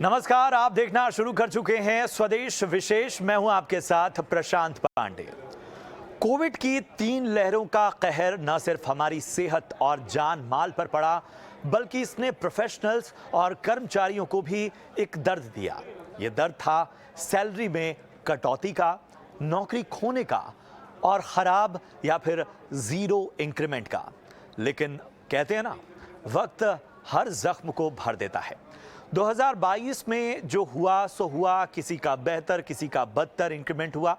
नमस्कार, आप देखना शुरू कर चुके हैं स्वदेश विशेष। मैं हूं आपके साथ प्रशांत पांडे। कोविड की 3 लहरों का कहर न सिर्फ हमारी सेहत और जान माल पर पड़ा, बल्कि इसने प्रोफेशनल्स और कर्मचारियों को भी एक दर्द दिया। ये दर्द था सैलरी में कटौती का, नौकरी खोने का और खराब या फिर जीरो इंक्रीमेंट का। लेकिन कहते हैं ना, वक्त हर जख्म को भर देता है। 2022 में जो हुआ सो हुआ, किसी का बेहतर किसी का बदतर इंक्रीमेंट हुआ।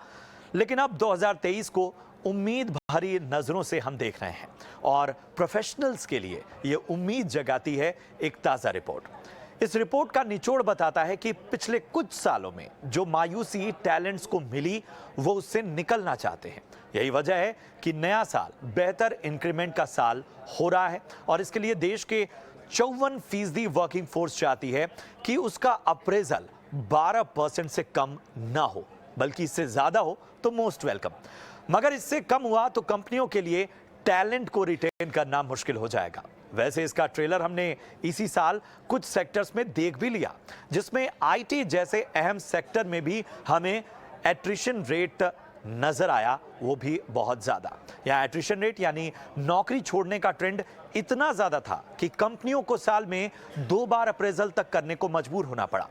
लेकिन अब 2023 को उम्मीद भरी नजरों से हम देख रहे हैं और प्रोफेशनल्स के लिए ये उम्मीद जगाती है एक ताजा रिपोर्ट। इस रिपोर्ट का निचोड़ बताता है कि पिछले कुछ सालों में जो मायूसी टैलेंट्स को मिली, वो उससे निकलना चाहते हैं। यही वजह है कि नया साल बेहतर इंक्रीमेंट का साल हो रहा है और इसके लिए देश के 54% वर्किंग फोर्स चाहती है कि उसका अप्रेजल 12% से कम ना हो, बल्कि इससे ज्यादा हो तो मोस्ट वेलकम। मगर इससे कम हुआ तो कंपनियों के लिए टैलेंट को रिटेन करना मुश्किल हो जाएगा। वैसे इसका ट्रेलर हमने इसी साल कुछ सेक्टर्स में देख भी लिया, जिसमें आईटी जैसे अहम सेक्टर में भी हमें एट्रिशन रेट नजर आया, वो भी बहुत ज्यादा। यहाँ एट्रिशन रेट यानी नौकरी छोड़ने का ट्रेंड इतना ज्यादा था कि कंपनियों को साल में 2 बार अप्रेजल तक करने को मजबूर होना पड़ा।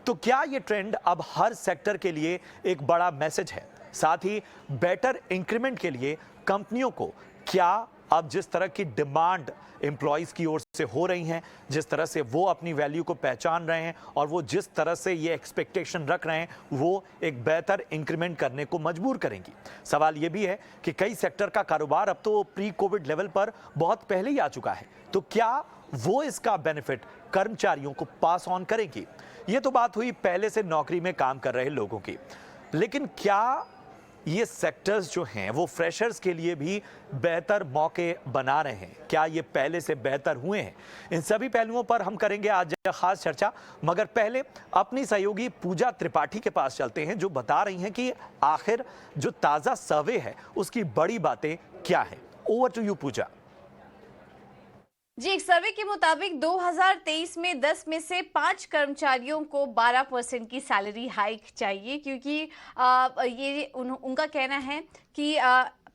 तो क्या ये ट्रेंड अब हर सेक्टर के लिए एक बड़ा मैसेज है? साथ ही बेटर इंक्रीमेंट के लिए कंपनियों को क्या अब जिस तरह की डिमांड एम्प्लॉइज की ओर से हो रही हैं, जिस तरह से वो अपनी वैल्यू को पहचान रहे हैं और वो जिस तरह से ये एक्सपेक्टेशन रख रहे हैं, वो एक बेहतर इंक्रीमेंट करने को मजबूर करेंगी। सवाल ये भी है कि कई सेक्टर का कारोबार अब तो प्री कोविड लेवल पर बहुत पहले ही आ चुका है, तो क्या वो इसका बेनिफिट कर्मचारियों को पास ऑन करेंगी? ये तो बात हुई पहले से नौकरी में काम कर रहे लोगों की, लेकिन क्या ये सेक्टर्स जो हैं वो फ्रेशर्स के लिए भी बेहतर मौके बना रहे हैं? क्या ये पहले से बेहतर हुए हैं? इन सभी पहलुओं पर हम करेंगे आज खास चर्चा। मगर पहले अपनी सहयोगी पूजा त्रिपाठी के पास चलते हैं, जो बता रही हैं कि आखिर जो ताजा सर्वे है उसकी बड़ी बातें क्या हैं। ओवर टू यू पूजा। जी, एक सर्वे के मुताबिक 2023 में 10 में से 5 कर्मचारियों को 12% की सैलरी हाइक चाहिए, क्योंकि ये उनका कहना है कि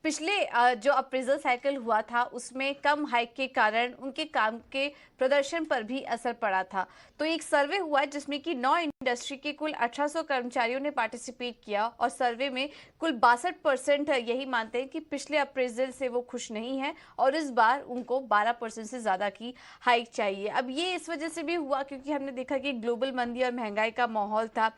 पिछले जो अप्रेजल साइकिल हुआ था उसमें कम हाइक के कारण उनके काम के प्रदर्शन पर भी असर पड़ा था। तो एक सर्वे हुआ जिसमें कि 9 इंडस्ट्री के कुल 1800 कर्मचारियों ने पार्टिसिपेट किया और सर्वे में कुल 62% यही मानते हैं कि पिछले अप्रेजल से वो खुश नहीं है और इस बार उनको 12% से ज़्यादा की हाइक चाहिए। अब ये इस वजह से भी हुआ क्योंकि हमने देखा कि ग्लोबल मंदी और महंगाई का माहौल था।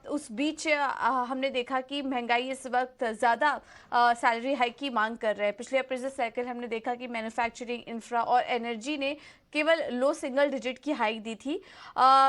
उस बीच हमने देखा कि महंगाई इस वक्त ज़्यादा सैलरी हाइक की मांग कर रहे हैं। पिछले अप्रेजल साइकिल हमने देखा कि मैन्युफैक्चरिंग, इंफ्रा और एनर्जी ने केवल लो सिंगल डिजिट की हाइक दी थी।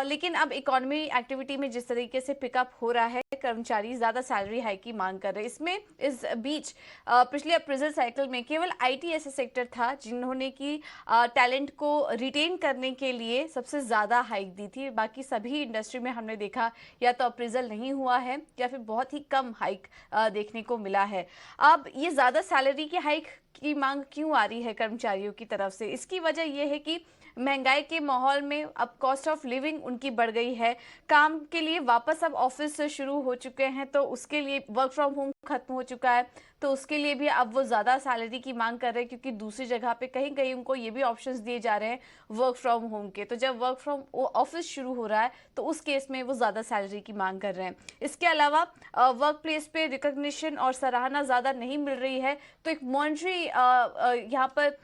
लेकिन अब इकोनॉमी एक्टिविटी में जिस तरीके से पिकअप हो रहा है, कर्मचारी ज्यादा सैलरी हाइक की मांग कर रहे हैं। इसमें इस बीच पिछले अप्रेजल साइकिल में केवल आईटी ऐसा सेक्टर था जिन्होंने की टैलेंट को रिटेन करने के लिए सबसे ज्यादा हाइक दी थी। बाकी सभी इंडस्ट्री में हमने देखा या तो अप्रेजल नहीं हुआ है या फिर बहुत ही कम हाइक देखने को मिला है। अब ये ज्यादा सैलरी की हाइक की मांग क्यों आ रही है कर्मचारियों की तरफ से? इसकी वजह यह है कि महंगाई के माहौल में अब कॉस्ट ऑफ लिविंग उनकी बढ़ गई है। काम के लिए वापस अब ऑफिस शुरू हो चुके हैं, तो उसके लिए वर्क फ्रॉम होम खत्म हो चुका है, तो उसके लिए भी अब वो ज़्यादा सैलरी की मांग कर रहे हैं, क्योंकि दूसरी जगह पे कहीं कहीं उनको ये भी ऑप्शंस दिए जा रहे हैं वर्क फ्रॉम होम के। तो जब वर्क फ्रॉम ऑफिस शुरू हो रहा है तो उस केस में वो ज़्यादा सैलरी की मांग कर रहे हैं। इसके अलावा वर्क प्लेस पे रिकग्निशन और सराहना ज़्यादा नहीं मिल रही है, तो एक मॉनिटरी यहाँ पर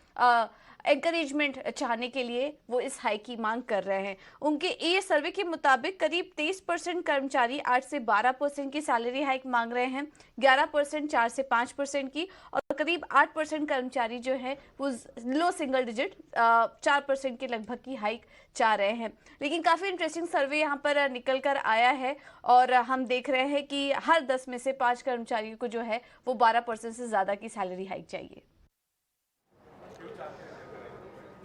एनकरेजमेंट चाहने के लिए वो इस हाइक की मांग कर रहे हैं। उनके ये सर्वे के मुताबिक करीब 23% कर्मचारी 8 से 12% की सैलरी हाइक मांग रहे हैं, 11% 4 से 5% की और करीब 8% कर्मचारी जो है वो लो सिंगल डिजिट 4% के लगभग की हाइक चाह रहे हैं। लेकिन काफ़ी इंटरेस्टिंग सर्वे यहाँ पर निकल कर आया है और हम देख रहे हैं कि हर 10 में से 5 कर्मचारियों को जो है वो 12% से ज़्यादा की सैलरी हाइक चाहिए।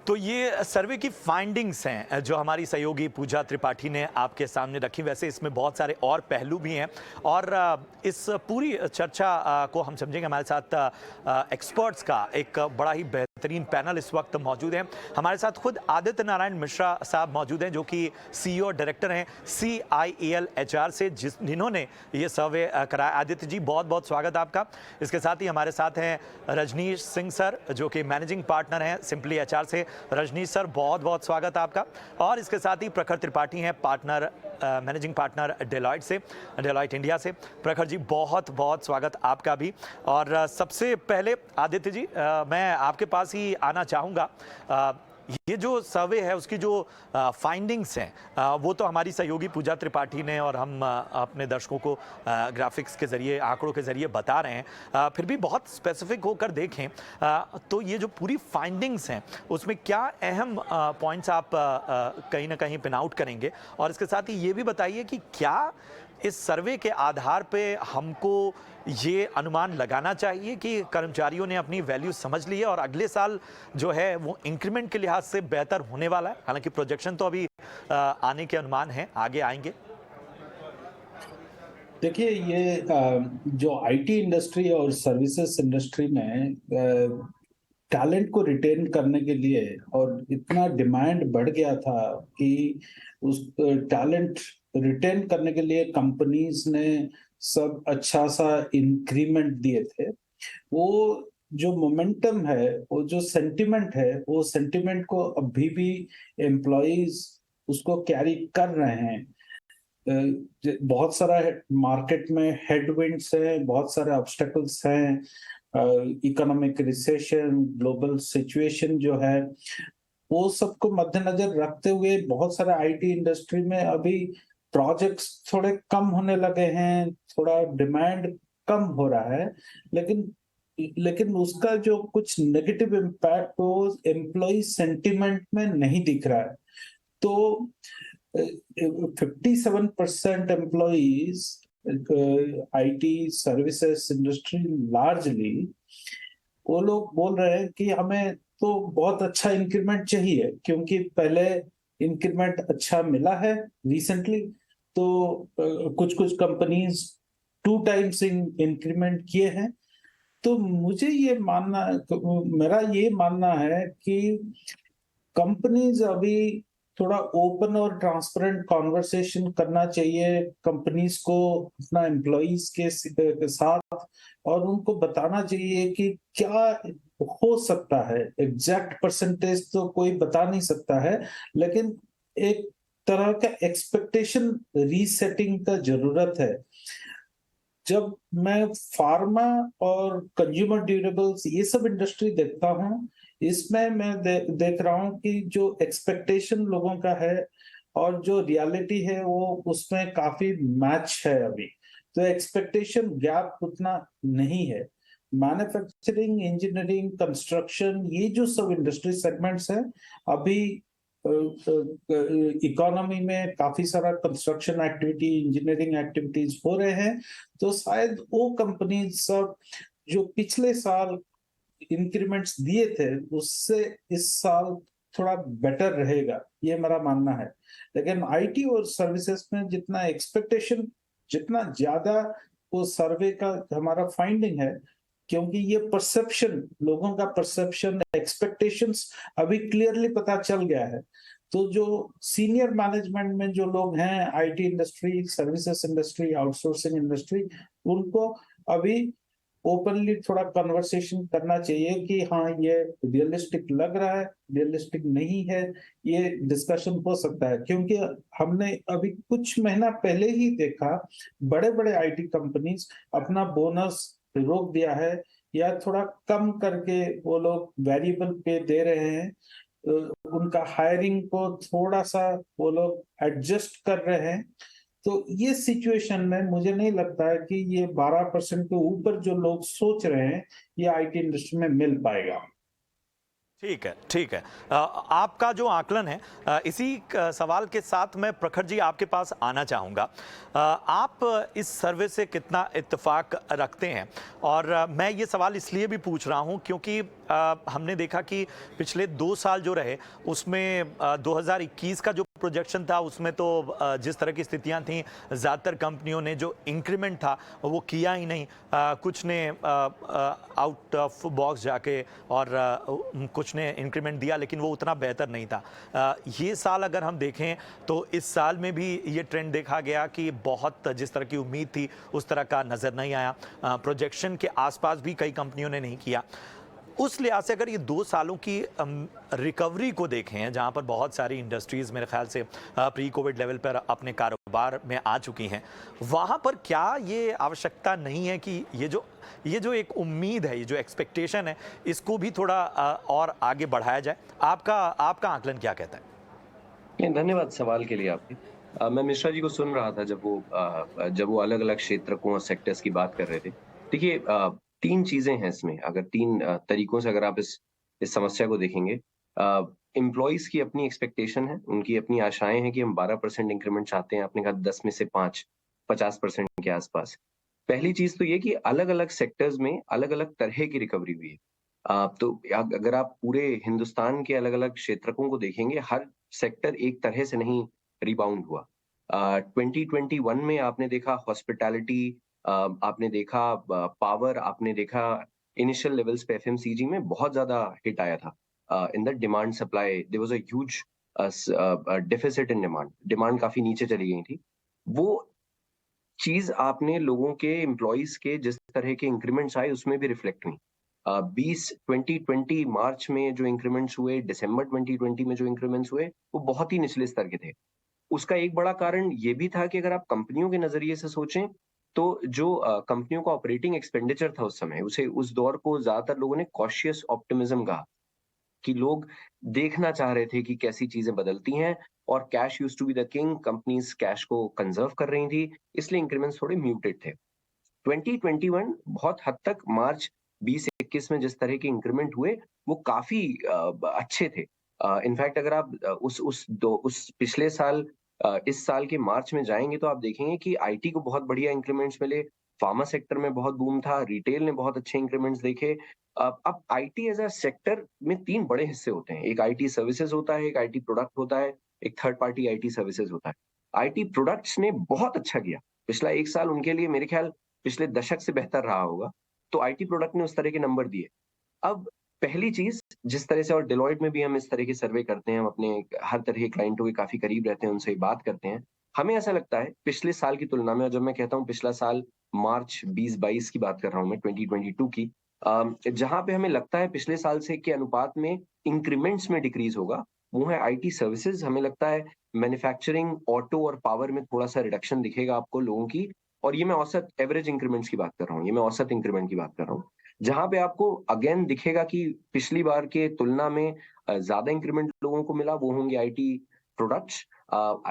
तो ये सर्वे की फाइंडिंग्स हैं जो हमारी सहयोगी पूजा त्रिपाठी ने आपके सामने रखी। वैसे इसमें बहुत सारे और पहलू भी हैं और इस पूरी चर्चा को हम समझेंगे। हमारे साथ एक्सपर्ट्स का एक बड़ा ही बेहतरीन पैनल इस वक्त मौजूद है। हमारे साथ खुद आदित्य नारायण मिश्रा साहब मौजूद हैं जो कि CEO डायरेक्टर हैं CIEL HR से, जिन्होंने ये सर्वे कराया। आदित्य जी, बहुत बहुत स्वागत आपका। इसके साथ ही हमारे साथ हैं रजनीश सिंह सर जो कि मैनेजिंग पार्टनर हैं सिंपली HR से। रजनीश सर, बहुत बहुत स्वागत आपका। और इसके साथ ही प्रखर त्रिपाठी हैं मैनेजिंग पार्टनर डेलॉयट इंडिया से। प्रखर जी, बहुत बहुत स्वागत आपका भी। और सबसे पहले आदित्य जी, मैं आपके पास ही आना चाहूँगा। ये जो सर्वे है उसकी जो फाइंडिंग्स हैं वो तो हमारी सहयोगी पूजा त्रिपाठी ने और हम अपने दर्शकों को ग्राफिक्स के ज़रिए, आंकड़ों के ज़रिए बता रहे हैं। फिर भी बहुत स्पेसिफिक होकर देखें तो ये जो पूरी फाइंडिंग्स हैं उसमें क्या अहम पॉइंट्स आप कहीं ना कहीं पिन आउट करेंगे? और इसके साथ ही ये भी बताइए कि क्या इस सर्वे के आधार पे हमको ये अनुमान लगाना चाहिए कि कर्मचारियों ने अपनी वैल्यू समझ ली है और अगले साल जो है वो इंक्रीमेंट के लिहाज से बेहतर होने वाला है? हालांकि प्रोजेक्शन तो अभी आने के अनुमान हैं, आगे आएंगे। देखिए, ये जो IT इंडस्ट्री और सर्विसेज इंडस्ट्री में टैलेंट को रिटेन करने के लिए और इतना डिमांड बढ़ गया था कि उस टैलेंट रिटेन करने के लिए कंपनीज ने सब अच्छा सा इंक्रीमेंट दिए थे। वो जो मोमेंटम है, वो जो सेंटिमेंट है, वो सेंटिमेंट को अभी भी एम्प्लॉइज उसको कैरी कर रहे हैं। बहुत सारा मार्केट में हेडविंड्स हैं, बहुत सारे ऑब्स्टेकल्स हैं। इकोनॉमिक रिसेशन, ग्लोबल सिचुएशन जो है, वो सबको मद्देनजर रखते हुए बहुत सारे IT इंडस्ट्री में अभी प्रोजेक्ट्स थोड़े कम होने लगे हैं, थोड़ा डिमांड कम हो रहा है। लेकिन उसका जो कुछ नेगेटिव इम्पैक्ट वो एम्प्लॉय सेंटिमेंट में नहीं दिख रहा है। तो 57% employees IT services industry largely, वो लोग बोल रहे हैं कि हमें तो बहुत अच्छा इंक्रीमेंट चाहिए, क्योंकि पहले इंक्रीमेंट अच्छा मिला है रिसेंटली। तो कुछ कंपनीज 2 टाइम्स इंक्रीमेंट किए हैं। तो मेरा ये मानना है कि कंपनीज अभी थोड़ा ओपन और ट्रांसपेरेंट कॉन्वर्सेशन करना चाहिए कंपनीज को अपना एम्प्लॉइज के साथ, और उनको बताना चाहिए कि क्या हो सकता है। एग्जैक्ट परसेंटेज तो कोई बता नहीं सकता है, लेकिन एक तरह का एक्सपेक्टेशन रीसेटिंग का जरूरत है। जब मैं फार्मा और कंज्यूमर ड्यूरेबल्स ये सब इंडस्ट्री देखता हूँ, इसमें मैं देख रहा हूँ कि जो एक्सपेक्टेशन लोगों का है और जो रियलिटी है वो उसमें काफी मैच है अभी। तो एक्सपेक्टेशन गैप उतना नहीं है। मैन्युफैक्चरिंग, इंजीनियरिंग, कंस्ट्रक्शन, ये जो सब इंडस्ट्री सेगमेंट्स हैं, अभी इकोनॉमी में काफी सारा कंस्ट्रक्शन एक्टिविटी, इंजीनियरिंग एक्टिविटीज हो रहे हैं। तो शायद वो कंपनी सब जो पिछले साल इंक्रीमेंट्स दिए थे उससे इस साल थोड़ा बेटर रहेगा, ये मेरा मानना है। लेकिन IT और सर्विसेज में जितना एक्सपेक्टेशन, जितना ज्यादा वो सर्वे का हमारा फाइंडिंग है, क्योंकि ये परसेप्शन, लोगों का परसेप्शन, एक्सपेक्टेशंस अभी क्लियरली पता चल गया है। तो जो सीनियर मैनेजमेंट में जो लोग हैं IT industry, services industry, outsourcing industry, उनको अभी ओपनली थोड़ा कन्वर्सेशन करना चाहिए कि हाँ, ये रियलिस्टिक लग रहा है, रियलिस्टिक नहीं है, ये डिस्कशन हो सकता है। क्योंकि हमने अभी कुछ महीना पहले ही देखा, बड़े बड़े IT कंपनीज अपना बोनस रोक दिया है या थोड़ा कम करके वो लोग वेरिएबल पे दे रहे हैं। उनका हायरिंग को थोड़ा सा वो लोग एडजस्ट कर रहे हैं। तो ये सिचुएशन में मुझे नहीं लगता है कि ये 12% के ऊपर जो लोग सोच रहे हैं ये IT इंडस्ट्री में मिल पाएगा। ठीक है, ठीक है। आपका जो आकलन है, इसी सवाल के साथ मैं प्रखर जी आपके पास आना चाहूँगा। आप इस सर्वे से कितना इत्तेफाक रखते हैं? और मैं ये सवाल इसलिए भी पूछ रहा हूँ क्योंकि हमने देखा कि पिछले 2 साल जो रहे उसमें 2021 का जो प्रोजेक्शन था उसमें तो जिस तरह की स्थितियां थीं, ज़्यादातर कंपनियों ने जो इंक्रीमेंट था वो किया ही नहीं। कुछ ने आउट ऑफ बॉक्स जाके और कुछ ने इंक्रीमेंट दिया, लेकिन वो उतना बेहतर नहीं था। ये साल अगर हम देखें तो इस साल में भी ये ट्रेंड देखा गया कि बहुत जिस तरह की उम्मीद थी उस तरह का नज़र नहीं आया। प्रोजेक्शन के आसपास भी कई कंपनियों ने नहीं किया। उस लिहाज से अगर ये 2 सालों की रिकवरी को देखें, जहां पर बहुत सारी इंडस्ट्रीज मेरे ख्याल से प्री कोविड लेवल पर अपने कारोबार में आ चुकी हैं, वहां पर क्या ये आवश्यकता नहीं है कि ये जो एक उम्मीद है, ये जो एक्सपेक्टेशन है, इसको भी थोड़ा और आगे बढ़ाया जाए? आपका आकलन क्या कहता है? नहीं, धन्यवाद सवाल के लिए आपके। मैं मिश्रा जी को सुन रहा था जब वो अलग-अलग क्षेत्रकों और सेक्टर्स की बात कर रहे थे। देखिए 3 चीज़ें हैं इसमें, अगर 3 तरीकों से अगर आप इस समस्या को देखेंगे। एम्प्लॉइज़ की अपनी एक्सपेक्टेशन है, उनकी अपनी आशाएँ हैं कि हम 12% इंक्रीमेंट चाहते हैं, आपने कहा 10 में से 5, 50% के आसपास। पहली चीज़ तो ये कि अलग-अलग सेक्टर्स में अलग-अलग तरह की रिकवरी हुई है। तो अगर आप पूरे हिंदुस्तान के अलग-अलग क्षेत्रकों को देखेंगे, हर सेक्टर एक तरह से नहीं रिबाउंड हुआ। 2021 में आपने देखा हॉस्पिटैलिटी, आपने देखा पावर, आपने देखा इनिशियल लेवल्स पे एफएमसीजी में बहुत ज़्यादा हिट आया था। In the demand supply there was a huge deficit in demand. Demand काफ़ी नीचे चली गई थी। वो चीज़ आपने लोगों के एम्प्लॉइज़ के जिस तरह के इंक्रीमेंट्स आए उसमें भी रिफ्लेक्ट हुई। 2020 मार्च में जो इंक्रीमेंट्स हुए, दिसंबर 2020 में जो इंक्रीमेंट्स हुए, वो बहुत ही निचले स्तर के थे। उसका एक बड़ा कारण ये भी था कि अगर आप कंपनियों के नजरिए से सोचें, तो जो कंपनियों का ऑपरेटिंग एक्सपेंडिचर था उस समय, उस दौर को ज्यादातर लोगों ने कॉशियस ऑप्टिमिज्म कहा, कि लोग देखना चाह रहे थे कि कैसी चीजें बदलती हैं, और cash used to be the king, companies cash को कंजर्व कर रही थी, इसलिए इंक्रीमेंट्स थोड़े म्यूटेड थे। 2021 बहुत हद तक मार्च 20-21 में जिस तरह के इंक्रीमेंट हुए वो काफी अच्छे थे। इनफैक्ट अगर आप उस पिछले साल इस साल के मार्च में जाएंगे तो आप देखेंगे कि आईटी को बहुत बढ़िया इंक्रीमेंट्स मिले, फार्मा सेक्टर में बहुत बूम था, रिटेल ने बहुत अच्छे इंक्रीमेंट्स देखे। अब आईटी एज अ सेक्टर में 3 बड़े हिस्से होते हैं, एक आईटी सर्विसेज होता है, एक आईटी प्रोडक्ट होता है, एक थर्ड पार्टी आईटी सर्विसेज होता है। आईटी प्रोडक्ट्स ने बहुत अच्छा किया, पिछला 1 साल उनके लिए मेरे ख्याल पिछले दशक से बेहतर रहा होगा, तो आईटी प्रोडक्ट ने उस तरह के नंबर दिए। अब पहली चीज जिस तरह से, और डेलॉयट में भी हम इस तरह के सर्वे करते हैं, हम अपने हर तरह के क्लाइंटों के काफी करीब रहते हैं, उनसे बात करते हैं, हमें ऐसा लगता है पिछले साल की तुलना में, और जब मैं कहता हूँ पिछला साल मार्च 2022 की बात कर रहा हूँ मैं, 2022 की, जहां पे हमें लगता है पिछले साल से के अनुपात में इंक्रीमेंट्स में डिक्रीज होगा, वो है आईटी सर्विसेज। हमें लगता है मैन्युफैक्चरिंग, ऑटो और पावर में थोड़ा सा रिडक्शन दिखेगा आपको लोगों की, और ये मैं औसत एवरेज इंक्रीमेंट्स की बात कर रहा हूँ, ये मैं औसत इंक्रीमेंट की बात कर रहा हूँ, जहां पे आपको अगेन दिखेगा कि पिछली बार के तुलना में ज्यादा इंक्रीमेंट लोगों को मिला, वो होंगे आईटी प्रोडक्ट्स,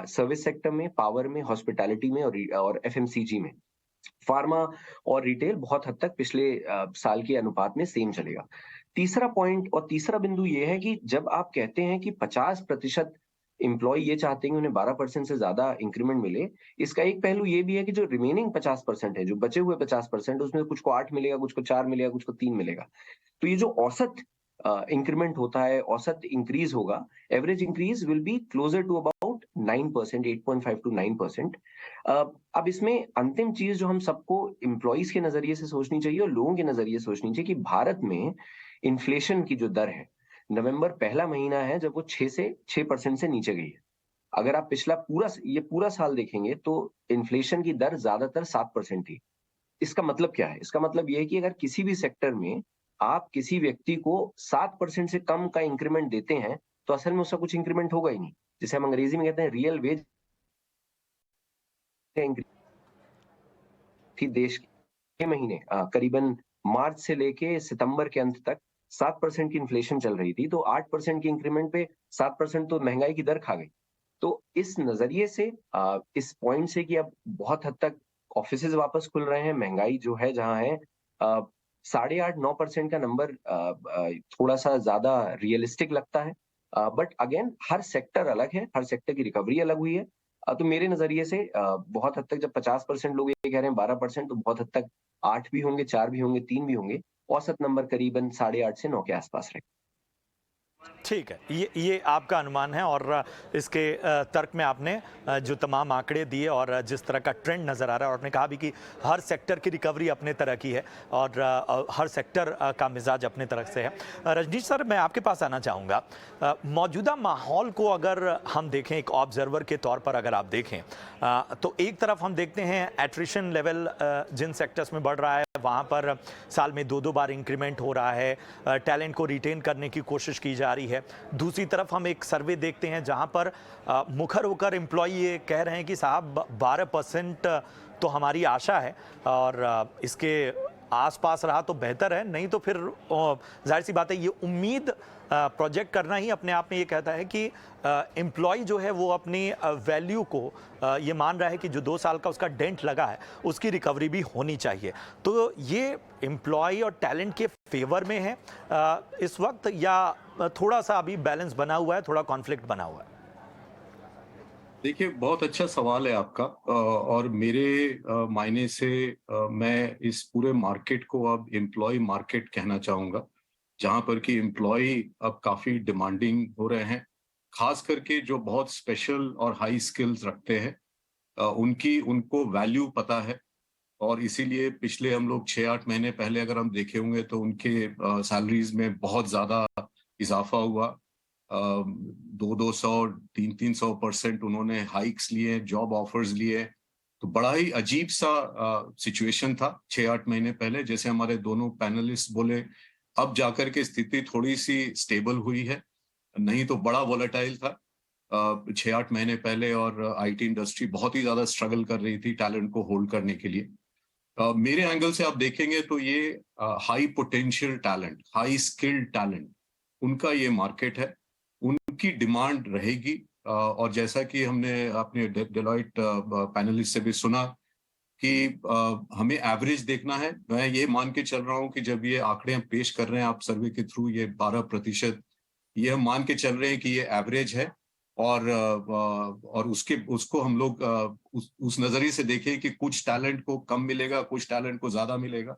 सर्विस सेक्टर में, पावर में, हॉस्पिटैलिटी में और एफएमसीजी में। फार्मा और रिटेल बहुत हद तक पिछले साल के अनुपात में सेम चलेगा। तीसरा पॉइंट और तीसरा बिंदु ये है कि जब आप कहते हैं कि 50% एम्प्लॉय ये चाहते हैं कि उन्हें 12% से ज्यादा इंक्रीमेंट मिले, इसका एक पहलू ये भी है कि जो रिमेनिंग 50% है, जो बचे हुए 50%, उसमें कुछ को 8 मिलेगा, कुछ को 4 मिलेगा, कुछ को 3 मिलेगा। तो ये जो औसत इंक्रीमेंट होता है, औसत इंक्रीज होगा, average increase will be closer to about 9%, 8.5 to 9%। अब इसमें अंतिम चीज जो हम सबको एम्प्लॉइज के नजरिए से सोचनी चाहिए और लोगों के नजरिए से सोचनी चाहिए, कि भारत में इन्फ्लेशन की जो दर है, नवंबर पहला महीना है जब वो 6% से नीचे गई है। अगर आप ये पूरा साल देखेंगे तो इन्फ्लेशन की दर ज्यादातर 7% थी। इसका मतलब क्या है? इसका मतलब ये है कि अगर किसी भी सेक्टर में आप किसी व्यक्ति को 7% से कम का इंक्रीमेंट देते हैं, तो असल में उसका कुछ इंक्रीमेंट होगा ही नहीं, जिसे हम अंग्रेजी में कहते हैं रियल वेज थी। देश के महीने करीबन मार्च से लेके सितंबर के अंत तक 7% की इन्फ्लेशन चल रही थी, तो 8% की इंक्रीमेंट पे 7% तो महंगाई की दर खा गई। तो इस नजरिए से, इस पॉइंट से कि अब बहुत हद तक ऑफिसेज वापस खुल रहे हैं, महंगाई जो है जहां है, 8.5-9% का नंबर थोड़ा सा ज्यादा रियलिस्टिक लगता है। बट अगेन हर सेक्टर अलग है, हर सेक्टर की रिकवरी अलग हुई है। तो मेरे नजरिए से बहुत हद तक जब 50% लोग ये कह रहे हैं 12%, तो बहुत हद तक 8 भी होंगे, 4 भी होंगे, 3 भी होंगे, औसत नंबर करीबन 8.5 से 9 के आसपास रहे। ठीक है, ये आपका अनुमान है और इसके तर्क में आपने जो तमाम आंकड़े दिए और जिस तरह का ट्रेंड नज़र आ रहा है और आपने कहा भी कि हर सेक्टर की रिकवरी अपने तरह की है और हर सेक्टर का मिजाज अपने तरह से है। रजनीश सर, मैं आपके पास आना चाहूँगा। मौजूदा माहौल को अगर हम देखें, एक ऑब्जर्वर के तौर पर अगर आप देखें, तो एक तरफ हम देखते हैं एट्रिशन लेवल जिन सेक्टर्स में बढ़ रहा है वहाँ पर साल में 2-2 बार इंक्रीमेंट हो रहा है, टैलेंट को रिटेन करने की कोशिश की जा रही है। दूसरी तरफ हम एक सर्वे देखते हैं जहां पर मुखर होकर एम्प्लॉय ये कह रहे हैं कि साहब 12% तो हमारी आशा है और इसके आसपास रहा तो बेहतर है, नहीं तो फिर जाहिर सी बात है ये उम्मीद प्रोजेक्ट करना ही अपने आप में ये कहता है कि एम्प्लॉय जो है वो अपनी वैल्यू को ये मान रहा है कि जो 2 साल का उसका डेंट लगा है उसकी रिकवरी भी होनी चाहिए। तो ये एम्प्लॉय और टैलेंट के फेवर में है इस वक्त, या थोड़ा सा अभी बैलेंस बना हुआ है, थोड़ा कॉन्फ्लिक्ट बना हुआ है? देखिए, बहुत अच्छा सवाल है आपका और मेरे मायने से मैं इस पूरे मार्केट को अब एम्प्लॉय मार्केट कहना चाहूँगा, जहाँ पर कि एम्प्लॉय अब काफ़ी डिमांडिंग हो रहे हैं। खास करके जो बहुत स्पेशल और हाई स्किल्स रखते हैं, उनको वैल्यू पता है और इसीलिए पिछले हम लोग 6-8 महीने पहले अगर हम देखे होंगे तो उनके सैलरीज में बहुत ज़्यादा इज़ाफ़ा हुआ। 200-200, 300-300% उन्होंने हाइक्स लिए, जॉब ऑफर्स लिए। तो बड़ा ही अजीब सा सिचुएशन था 6-8 महीने पहले। जैसे हमारे दोनों पैनलिस्ट बोले, अब जाकर के स्थिति थोड़ी सी स्टेबल हुई है, नहीं तो बड़ा वोलेटाइल था 6-8 महीने पहले और आईटी इंडस्ट्री बहुत ही ज्यादा स्ट्रगल कर रही थी टैलेंट को होल्ड करने के लिए। मेरे एंगल से आप देखेंगे तो ये high potential talent, high skilled talent, उनका ये मार्केट है, उनकी डिमांड रहेगी। और जैसा कि हमने अपने डेलॉइट पैनलिस्ट से भी सुना कि हमें एवरेज देखना है। मैं ये मान के चल रहा हूँ कि जब ये आंकड़े हम पेश कर रहे हैं आप सर्वे के थ्रू, ये 12%, ये हम मान के चल रहे हैं कि ये एवरेज है और उसको हम लोग उस नजरिए से देखें कि कुछ टैलेंट को कम मिलेगा, कुछ टैलेंट को ज्यादा मिलेगा।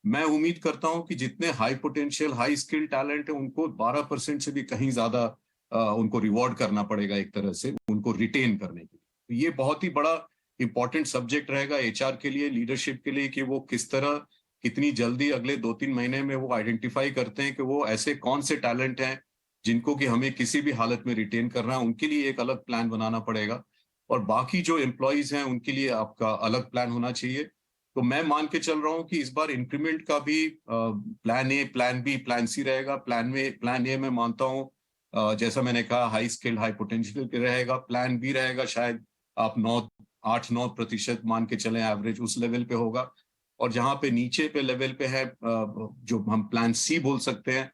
मैं उम्मीद करता हूं कि जितने high potential, high skill talent है उनको 12% से भी कहीं ज्यादा उनको रिवॉर्ड करना पड़ेगा एक तरह से, उनको रिटेन करने के लिए। तो ये बहुत ही बड़ा इंपॉर्टेंट सब्जेक्ट रहेगा एचआर के लिए, लीडरशिप के लिए, कि वो किस तरह, कितनी जल्दी अगले 2-3 महीने में वो आइडेंटिफाई करते हैं कि वो ऐसे कौन से टैलेंट हैं जिनको कि हमें किसी भी हालत में रिटेन करना है। उनके लिए एक अलग प्लान बनाना पड़ेगा और बाकी जो एम्प्लॉयज हैं उनके लिए आपका अलग प्लान होना चाहिए। तो मैं मान के चल रहा हूं कि इस बार इंक्रीमेंट का भी plan A, plan B, plan C रहेगा। प्लान ए मैं मानता हूं जैसा मैंने कहा हाई स्किल्ड, हाई पोटेंशियल रहेगा। प्लान बी रहेगा शायद आप 8-9% मान के चलें, एवरेज उस लेवल पे होगा। और जहां पे नीचे पे लेवल पे है जो हम प्लान सी बोल सकते हैं,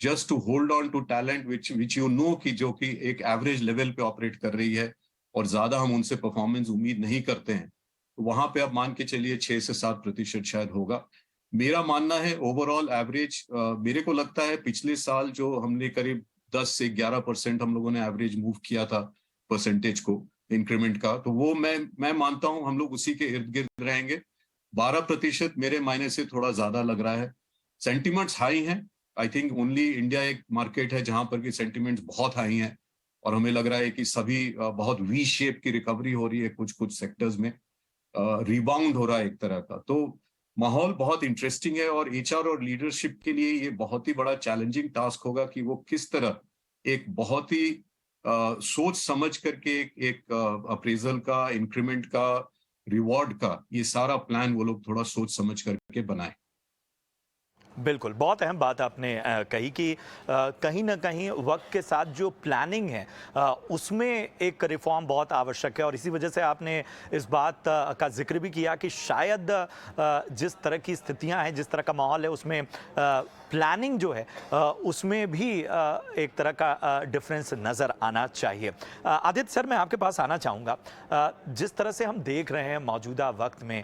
just to hold on to talent which you know कि जो कि एक एवरेज लेवल पे ऑपरेट कर रही है और ज्यादा हम उनसे परफॉर्मेंस उम्मीद नहीं करते हैं, तो वहां पे आप मान के चलिए 6 से 7% शायद होगा। मेरा मानना है ओवरऑल एवरेज, मेरे को लगता है पिछले साल जो हमने करीब 10 से 11% हम लोगों ने एवरेज मूव किया था परसेंटेज को, इंक्रीमेंट का, तो वो मैं मानता हूं हम लोग उसी के इर्द गिर्द रहेंगे। 12% मेरे मायने से थोड़ा ज्यादा लग रहा है। सेंटिमेंट्स हाई हैं। आई थिंक ओनली इंडिया एक मार्केट है जहां पर कि सेंटिमेंट्स बहुत हाई हैं और हमें लग रहा है कि सभी बहुत वी शेप की रिकवरी हो रही है, कुछ सेक्टर्स में रिबाउंड हो रहा है एक तरह का। तो माहौल बहुत इंटरेस्टिंग है और एचआर और लीडरशिप के लिए ये बहुत ही बड़ा चैलेंजिंग टास्क होगा कि वो किस तरह एक बहुत ही सोच समझ करके एक अप्रेजल का, इंक्रीमेंट का, रिवॉर्ड का, ये सारा प्लान वो लोग थोड़ा सोच समझ करके बनाए। बिल्कुल, बहुत अहम बात आपने कही कि कहीं ना कहीं वक्त के साथ जो प्लानिंग है उसमें एक रिफॉर्म बहुत आवश्यक है और इसी वजह से आपने इस बात का जिक्र भी किया कि शायद जिस तरह की स्थितियां हैं, जिस तरह का माहौल है, उसमें प्लानिंग जो है उसमें भी एक तरह का डिफरेंस नज़र आना चाहिए। आदित्य सर, मैं आपके पास आना चाहूँगा। जिस तरह से हम देख रहे हैं मौजूदा वक्त में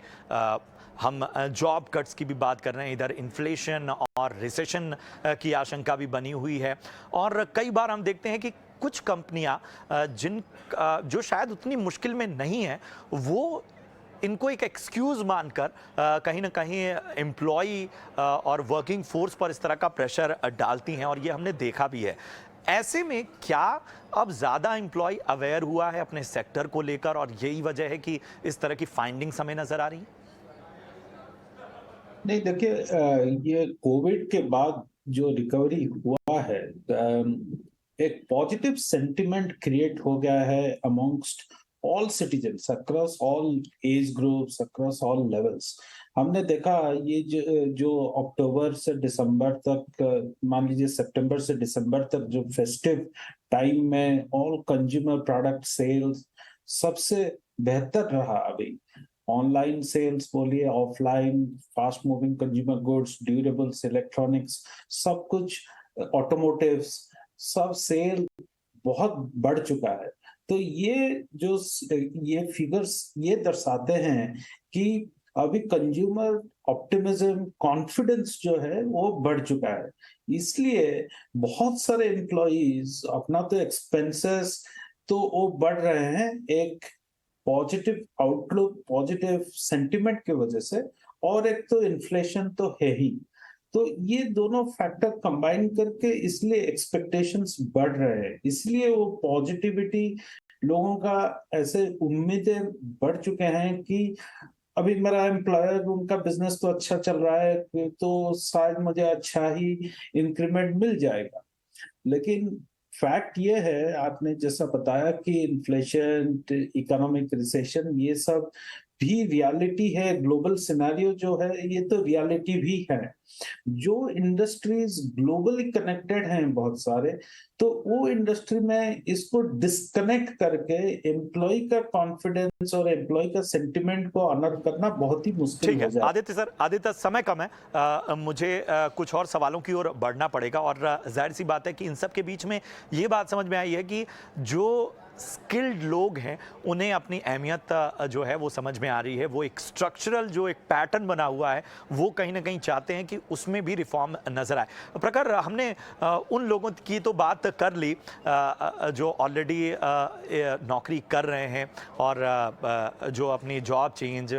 हम जॉब कट्स की भी बात कर रहे हैं, इधर इन्फ्लेशन और रिसेशन की आशंका भी बनी हुई है और कई बार हम देखते हैं कि कुछ कंपनियां जो शायद उतनी मुश्किल में नहीं है, वो इनको एक एक्सक्यूज मानकर कहीं ना कहीं एम्प्लॉय और वर्किंग फोर्स पर इस तरह का प्रेशर डालती हैं, और ये हमने देखा भी है। ऐसे में क्या अब ज्यादा एम्प्लॉय अवेयर हुआ है अपने सेक्टर को लेकर, और यही वजह है कि इस तरह की फाइंडिंग्स हमें नजर आ रही है? नहीं, देखिए, ये कोविड के बाद जो रिकवरी हुआ है, एक पॉजिटिव सेंटिमेंट क्रिएट हो गया है amongst all citizens across all age groups, across all levels. हमने देखा ये जो अक्टूबर से दिसंबर तक, मान लीजिए सितंबर से दिसंबर तक जो फेस्टिव टाइम में ऑल कंज्यूमर प्रोडक्ट सेल्स सबसे बेहतर रहा। अभी ऑनलाइन सेल्स बोलिए, offline, fast moving consumer goods, durables, electronics, सब कुछ, ऑटोमोटिव्स, सब सेल बहुत बढ़ चुका है। तो ये फिगर्स ये दर्शाते हैं कि अभी कंज्यूमर ऑप्टिमिज्म, कॉन्फिडेंस जो है वो बढ़ चुका है। इसलिए बहुत सारे एम्प्लॉइज अपना तो एक्सपेंसेस तो वो बढ़ रहे हैं एक पॉजिटिव आउटलुक, पॉजिटिव सेंटिमेंट की वजह से, और एक तो इन्फ्लेशन तो है ही। तो ये दोनों फैक्टर कंबाइन करके इसलिए एक्सपेक्टेशंस बढ़ रहे हैं, इसलिए वो पॉजिटिविटी लोगों का ऐसे उम्मीदें बढ़ चुके हैं कि अभी मेरा एम्प्लॉयर, उनका बिजनेस तो अच्छा चल रहा है तो शायद मुझे अच्छा ही इंक्रीमेंट मिल जाएगा। लेकिन फैक्ट ये है, आपने जैसा बताया कि इन्फ्लेशन, इकोनॉमिक रिसेशन, ये सब भी रियलिटी है। ग्लोबल सिनेरियो जो है ये तो रियलिटी भी है। जो इंडस्ट्रीज ग्लोबली कनेक्टेड हैं बहुत सारे, तो वो इंडस्ट्री में इसको डिस्कनेक्ट करके एम्प्लॉय का कॉन्फिडेंस और एम्प्लॉय का सेंटिमेंट को ऑनर करना बहुत ही मुश्किल ठीक हो है जाए। आदित्य सर, आदित्य समय कम है, मुझे कुछ और सवालों की ओर बढ़ना पड़ेगा, और जाहिर सी बात है कि इन सब के बीच में ये बात समझ में आई है कि जो स्किल्ड लोग हैं उन्हें अपनी अहमियत जो है वो समझ में आ रही है। वो एक स्ट्रक्चरल जो एक पैटर्न बना हुआ है वो कहीं ना कहीं चाहते हैं कि उसमें भी रिफॉर्म नजर आए। प्रखर, हमने उन लोगों की तो बात कर ली जो ऑलरेडी नौकरी कर रहे हैं और जो अपनी जॉब चेंज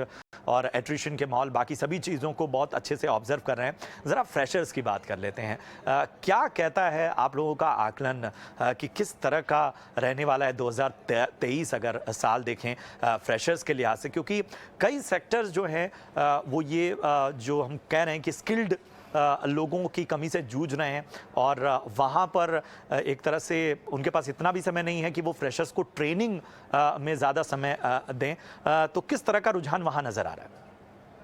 और एट्रिशन के माहौल, बाकी सभी चीज़ों को बहुत अच्छे से ऑब्जर्व कर रहे हैं। ज़रा फ्रेशर्स की बात कर लेते हैं। क्या कहता है आप लोगों का आकलन कि किस तरह का रहने वाला है 2023 अगर साल देखें फ्रेशर्स के लिहाज से? क्योंकि कई सेक्टर्स जो हैं वो ये जो हम कह रहे हैं कि स्किल्ड लोगों की कमी से जूझ रहे हैं, और वहाँ पर एक तरह से उनके पास इतना भी समय नहीं है कि वो फ्रेशर्स को ट्रेनिंग में ज़्यादा समय दें। तो किस तरह का रुझान वहाँ नज़र आ रहा है?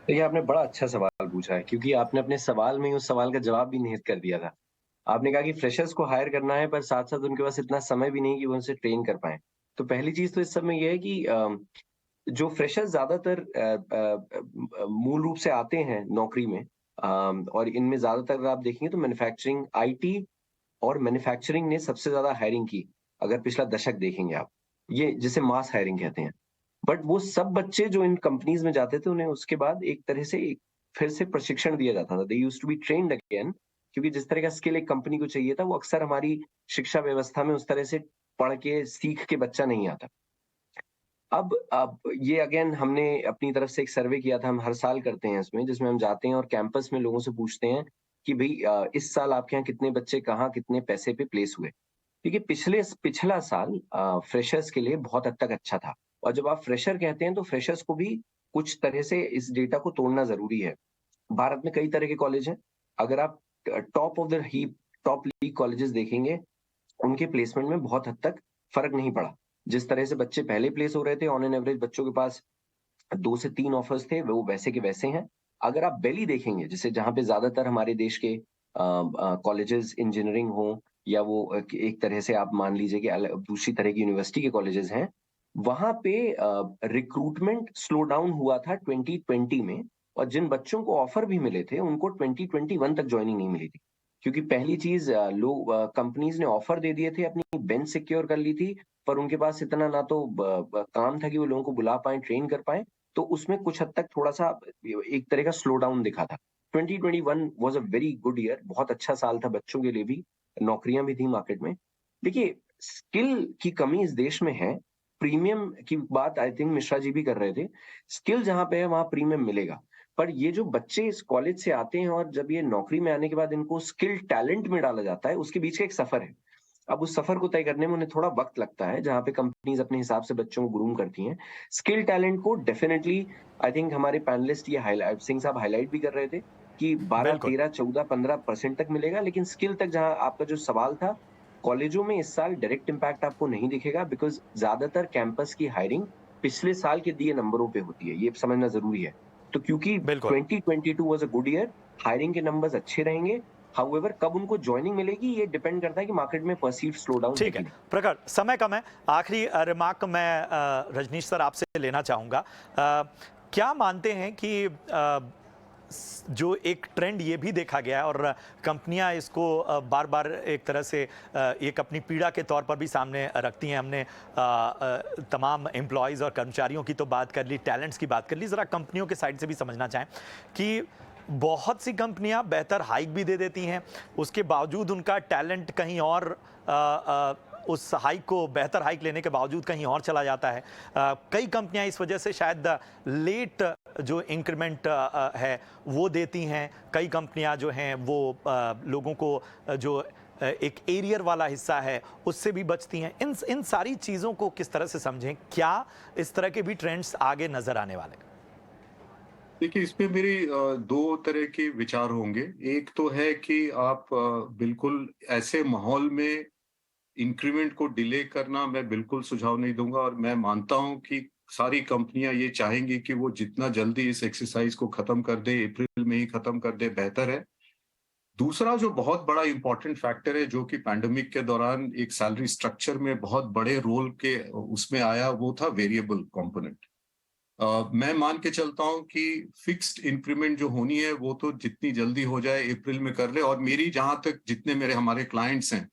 देखिए, आपने बड़ा अच्छा सवाल पूछा है, क्योंकि आपने अपने सवाल में ही उस सवाल का जवाब भी निहित कर दिया था। आपने कहा कि फ्रेशर्स को हायर करना है, पर साथ-साथ उनके पास इतना समय भी नहीं कि वो उनसे ट्रेन कर पाएँ। तो पहली चीज़ तो इस सब में ये है कि जो फ्रेशर्स ज़्यादातर मूल रूप से आते हैं नौकरी में, और इनमें ज़्यादातर आप देखेंगे तो मैन्युफैक्चरिंग, आईटी और मैन्युफैक्चरिंग ने सबसे ज़्यादा हायरिंग की, अगर पिछला दशक देखेंगे आप। ये जिसे मास हायरिंग कहते हैं। बट वो सब बच्चे जो इन कंपनीज में जाते थे, उन्हें उसके बाद एक तरह से फिर से प्रशिक्षण दिया जाता था। They used to be trained again, क्योंकि जिस तरह का स्किल एक कंपनी को चाहिए था, वो अक्सर हमारी शिक्षा व्यवस्था में उस तरह से पढ़ के, सीख के बच्चा नहीं आता। अब ये अगेन हमने अपनी तरफ से एक सर्वे किया था, हम हर साल करते हैं इसमें, जिसमें हम जाते हैं और कैंपस में लोगों से पूछते हैं कि भई इस साल आपके यहाँ कितने बच्चे कहाँ कितने पैसे पे प्लेस हुए? क्योंकि पिछला साल फ्रेशर्स के लिए बहुत हद तक अच्छा था। और जब आप फ्रेशर कहते हैं तो फ्रेशर्स को भी कुछ तरह से इस डेटा को तोड़ना ज़रूरी है। भारत में कई तरह के कॉलेज हैं। अगर आप top of the heap, top league colleges देखेंगे, उनके प्लेसमेंट में बहुत हद तक फ़र्क नहीं पड़ा। जिस तरह से बच्चे पहले प्लेस हो रहे थे, ऑन एन एवरेज बच्चों के पास 2 से 3 ऑफर्स थे, वो वैसे के वैसे हैं। अगर आप बेली देखेंगे, जिसे जहाँ पे ज़्यादातर हमारे देश के कॉलेजेस इंजीनियरिंग हो, या वो एक तरह से आप मान लीजिए कि दूसरी तरह की यूनिवर्सिटी के कॉलेजेस हैं, वहाँ पे रिक्रूटमेंट स्लो डाउन हुआ था 2020 में, और जिन बच्चों को ऑफर भी मिले थे, उनको 2021 तक जॉइनिंग नहीं मिली थी। क्योंकि पहली चीज़, कंपनीज ने ऑफर दे दिए थे, अपनी बेंच सिक्योर कर ली थी, पर उनके पास इतना ना तो काम था कि वो लोगों को बुला पाएँ, ट्रेन कर पाएँ, तो उसमें कुछ हद तक थोड़ा-सा एक तरह का स्लो डाउन दिखा था। 2021 was a very good year, बहुत अच्छा साल था बच्चों के लिए भी, नौकरियाँ भी थी मार्केट में। देखिए, स्किल की कमी इस देश में है, प्रीमियम की बात आई थिंक मिश्रा जी भी कर रहे थे। स्किल जहाँ पे है वहाँ प्रीमियम मिलेगा। पर ये जो बच्चे इस कॉलेज से आते हैं और जब ये नौकरी में आने के बाद इनको स्किल टैलेंट में डाला जाता है, उसके बीच का एक सफर है। अब उस सफर को तय करने में उन्हें थोड़ा वक्त लगता है, जहाँ पे कंपनीज अपने हिसाब से बच्चों को ग्रूम करती हैं। स्किल टैलेंट को डेफिनेटली आई थिंक हमारे पैनलिस्ट ये हाईलाइट सिंह साहब हाईलाइट भी कर रहे थे कि 12, बिल्कुल 13, 14, 15% तक मिलेगा, लेकिन स्किल तक जहाँ आपका जो सवाल था, कॉलेजों में इस साल डायरेक्ट इम्पैक्ट आपको नहीं दिखेगा बिकॉज़ ज्यादातर कैंपस की हायरिंग पिछले साल के दिए नंबरों पे होती है, ये समझना ज़रूरी है। तो क्योंकि बिल्कुल 2022 was a good year, hiring के नंबर्स अच्छे रहेंगे। हाउएवर कब उनको जॉइनिंग मिलेगी ये डिपेंड करता है कि मार्केट में परसीव्ड स्लोडाउन है ठीक कि है। नहीं। प्रखर, समय कम है, आखिरी रिमार्क मैं रजनीश सर आपसे लेना चाहूँगा। क्या मानते हैं कि जो एक ट्रेंड ये भी देखा गया है और कंपनियां इसको बार बार एक तरह से एक अपनी पीड़ा के तौर पर भी सामने रखती हैं। हमने तमाम एम्प्लॉयज़ और कर्मचारियों की तो बात कर ली, टैलेंट्स की बात कर ली, ज़रा कंपनियों के साइड से भी समझना चाहें कि बहुत सी कंपनियां बेहतर हाइक भी दे देती हैं, उसके बावजूद उनका टैलेंट कहीं और उस हाइक को बेहतर हाइक लेने के बावजूद कहीं और चला जाता है। कई कंपनियां इस वजह से शायद लेट जो इंक्रीमेंट है वो देती हैं। कई कंपनियां जो हैं वो लोगों को जो एक एरियर वाला हिस्सा है उससे भी बचती हैं। इन सारी चीज़ों को किस तरह से समझें? क्या इस तरह के भी ट्रेंड्स आगे नजर आने वाले? देखिए, इसमें मेरी दो तरह के विचार होंगे। एक तो है कि आप बिल्कुल ऐसे माहौल में इंक्रीमेंट को डिले करना मैं बिल्कुल सुझाव नहीं दूंगा, और मैं मानता हूं कि सारी कंपनियां ये चाहेंगी कि वो जितना जल्दी इस एक्सरसाइज को खत्म कर दे, अप्रैल में ही खत्म कर दे, बेहतर है। दूसरा जो बहुत बड़ा इंपॉर्टेंट फैक्टर है जो कि पैंडेमिक के दौरान एक सैलरी स्ट्रक्चर में बहुत बड़े रोल के उसमें आया, वो था वेरिएबल कंपोनेंट। मैं मान के चलता हूं कि फिक्स्ड इंक्रीमेंट जो होनी है वो तो जितनी जल्दी हो जाए अप्रैल में कर ले। और मेरी जहां तक जितने मेरे हमारे क्लाइंट्स हैं,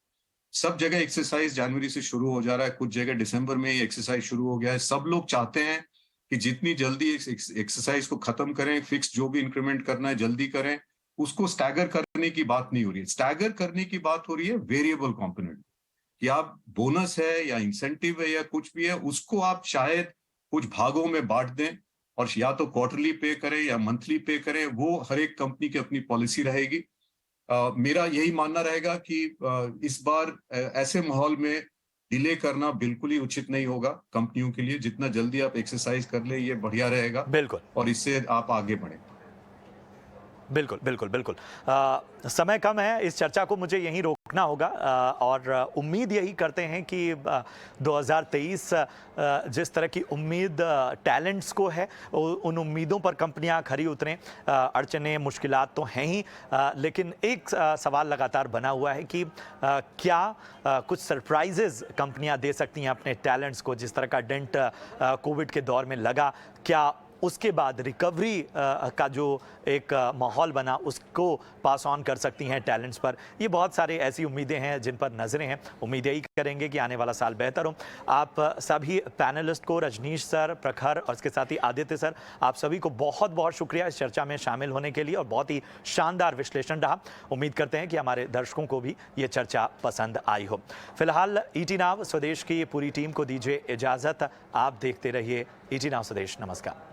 सब जगह एक्सरसाइज जनवरी से शुरू हो जा रहा है, कुछ जगह दिसंबर में ही एक्सरसाइज शुरू हो गया है। सब लोग चाहते हैं कि जितनी जल्दी एक्सरसाइज को खत्म करें, फिक्स जो भी इंक्रीमेंट करना है जल्दी करें। उसको स्टैगर करने की बात नहीं हो रही है, स्टैगर करने की बात हो रही है वेरिएबल कंपोनेंट, कि आप बोनस है या इंसेंटिव है या कुछ भी है, उसको आप शायद कुछ भागों में बांट दें और या तो क्वार्टरली पे करें या मंथली पे करें। वो हर एक कंपनी की अपनी पॉलिसी रहेगी। मेरा यही मानना रहेगा कि इस बार ऐसे माहौल में डिले करना बिल्कुल ही उचित नहीं होगा कंपनियों के लिए। जितना जल्दी आप एक्सरसाइज कर ले ये बढ़िया रहेगा, बिल्कुल और इससे आप आगे बढ़ें। बिल्कुल बिल्कुल बिल्कुल। समय कम है, इस चर्चा को मुझे यहीं रोकना होगा और उम्मीद यही करते हैं कि 2023 जिस तरह की उम्मीद टैलेंट्स को है उन उम्मीदों पर कंपनियां खरी उतरें। अड़चनें मुश्किलात तो हैं ही, लेकिन एक सवाल लगातार बना हुआ है कि क्या कुछ सरप्राइजेज कंपनियां दे सकती हैं अपने टैलेंट्स को? जिस तरह का डेंट कोविड के दौर में लगा, क्या उसके बाद रिकवरी का जो एक माहौल बना उसको पास ऑन कर सकती हैं टैलेंट्स पर? ये बहुत सारे ऐसी उम्मीदें हैं जिन पर नजरें हैं। उम्मीद यही करेंगे कि आने वाला साल बेहतर हो। आप सभी पैनलिस्ट को, रजनीश सर, प्रखर और इसके साथ ही आदित्य सर, आप सभी को बहुत बहुत शुक्रिया इस चर्चा में शामिल होने के लिए, और बहुत ही शानदार विश्लेषण रहा। उम्मीद करते हैं कि हमारे दर्शकों को भी ये चर्चा पसंद आई हो। फिलहाल ईटी नाउ स्वदेश की पूरी टीम को दीजिए इजाजत। आप देखते रहिए ईटी नाउ स्वदेश। नमस्कार।